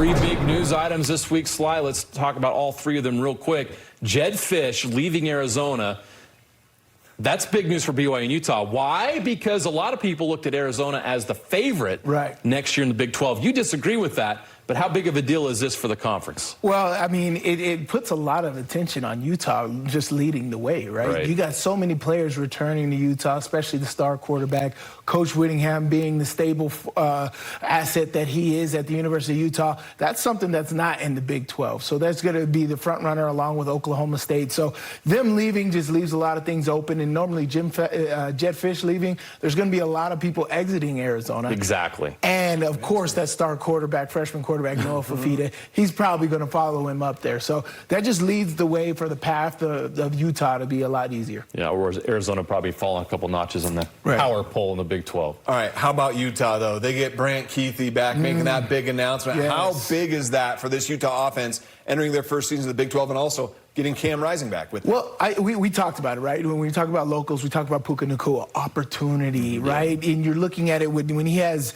Three big news items this week, Sly. Let's talk about all three of them real quick. Jedd Fisch leaving Arizona. That's big news for BYU and Utah. Why? Because a lot of people looked at Arizona as the favorite next year in the Big 12. You disagree with that, but how big of a deal is this for the conference? Well, I mean, it puts a lot of attention on Utah just leading the way, right? You got so many players returning to Utah, especially the star quarterback, Coach Whittingham being the stable asset that he is at the University of Utah. That's something that's not in the Big 12. So that's going to be the front runner along with Oklahoma State. So them leaving just leaves a lot of things open. And normally Jedd Fisch leaving, there's going to be a lot of people exiting Arizona. Exactly. And, of course, that star quarterback, freshman quarterback, Noah Fafita, he's probably going to follow him up there. So that just leads the way for the path of Utah to be a lot easier. Yeah, whereas Arizona probably falling a couple notches in the power poll in the Big 12. All right, how about Utah, though? They get Brant Kuithe back, making that big announcement. Yes. How big is that for this Utah offense entering their first season of the Big 12 and also getting Cam Rising back with them? Well, we talked about it, right? When we talk about locals, we talk about Puka Nacua, opportunity, right? And you're looking at it when he has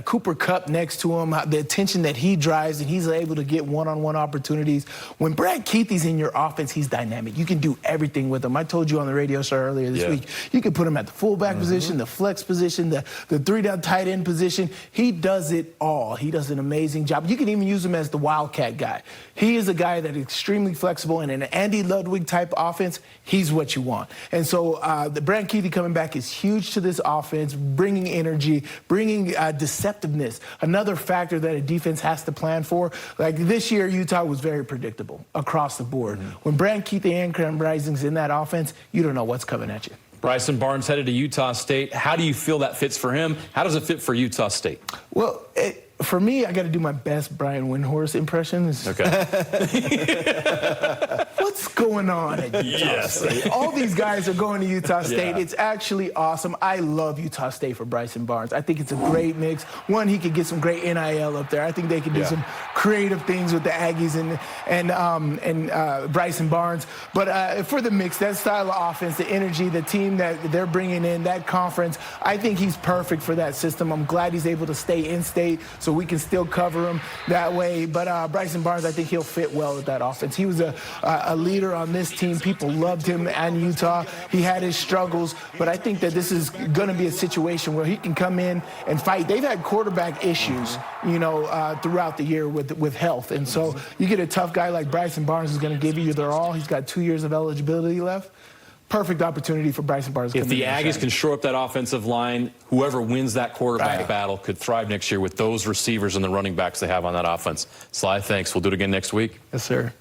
Cooper Kupp next to him, the attention that he drives, and he's able to get one-on-one opportunities. When Brant Kuithe's in your offense, he's dynamic. You can do everything with him. I told you on the radio show earlier this week, you can put him at the fullback position, the flex position, the three-down tight end position. He does it all. He does an amazing job. You can even use him as the wildcat guy. He is a guy that is extremely flexible, and in an Andy Ludwig type offense, he's what you want. And so the Brant Kuithe coming back is huge to this offense, bringing energy, bringing deceptiveness, another factor that a defense has to plan for. Like this year, Utah was very predictable across the board. When Brant Kuithe and Cam Rising's in that offense, you don't know what's coming at you. Bryson Barnes headed to Utah State. How do you feel that fits for him? How does it fit for Utah State? Well, for me, I got to do my best Brian Windhorst impression. Okay. What's going on at Utah State? All these guys are going to Utah State. It's actually awesome. I love Utah State for Bryson Barnes. I think it's a great mix. One, he could get some great NIL up there. I think they could do some creative things with the Aggies and Bryson Barnes. But for the mix, that style of offense, the energy, the team that they're bringing in, that conference, I think he's perfect for that system. I'm glad he's able to stay in state so we can still cover him that way. But Bryson Barnes, I think he'll fit well with that offense. He was a leader on this team. People loved him and Utah. He had his struggles, but I think that this is going to be a situation where he can come in and fight. They've had quarterback issues, you know, throughout the year with health. And so you get a tough guy like Bryson Barnes who's going to give you their all. He's got 2 years of eligibility left. Perfect opportunity for Bryson Barnes. If the Aggies can shore up that offensive line, whoever wins that quarterback battle could thrive next year with those receivers and the running backs they have on that offense. Sly, thanks. We'll do it again next week. Yes, sir.